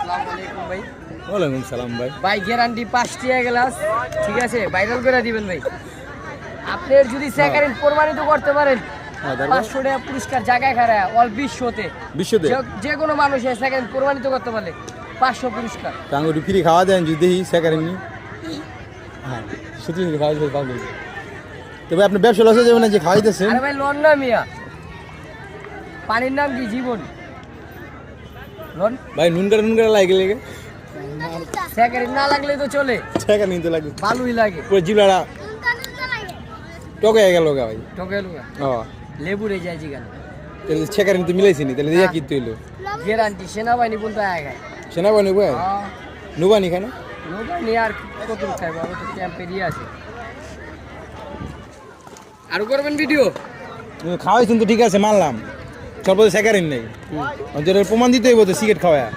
আসসালামু আলাইকুম ভাই। ওয়ালাইকুম সালাম ভাই। ভাই গ্যারান্টি 5 টাকা গ্লাস, ঠিক আছে, ভাইরাল করে দিবেন ভাই। আপনার যদি সেকেন্ড প্রমাণিত করতে পারেন 500 টাকা পুরস্কার জায়গায় খারায় অল বিশ্বতে যে কোনো মানুষের সেকেন্ড প্রমাণিত করতে পারলে 500 পুরস্কার। টাঙ্গু ফ্রি খাওয়া দেন যদি দেখি সেকেন্ড নি। হ্যাঁ সত্যি খাওয়া যাবে পাবো। তো ভাই আপনি ব্যবসা লসে যাবেন না যে খাওয়াইতেছেন? আরে ভাই লোন না মিয়া, পানির নাম কি জীবন। লোন ভাই নুন কাটা লাগে লেগে সেকেন্ড না লাগলে তো চলে, সেকেন্ড নিতে লাগে ভালোই লাগে। পুরো জিলাটা টকে গেল গা ভাই। টকে লুগা ও লেবুরে যায় জিগান। তাহলে সেকেন্ড তো মিলাইছি নি, তাহলে দিয়া কি তৈলো গ্যারান্টি সেনাবাহিনী বলতে আগে সেনাবাহিনী ভাই নুবানি খানে নৌবাহিনী আর কত খাইব, আমি তো ক্যাম্পেরই আছে। আরো করবেন ভিডিও? খাওয়াইছেন তো ঠিক আছে মানলাম, সর্বদা সেকেন্ড নেই, প্রমাণ দিতে হইব তো সিগারেট খাওয়া।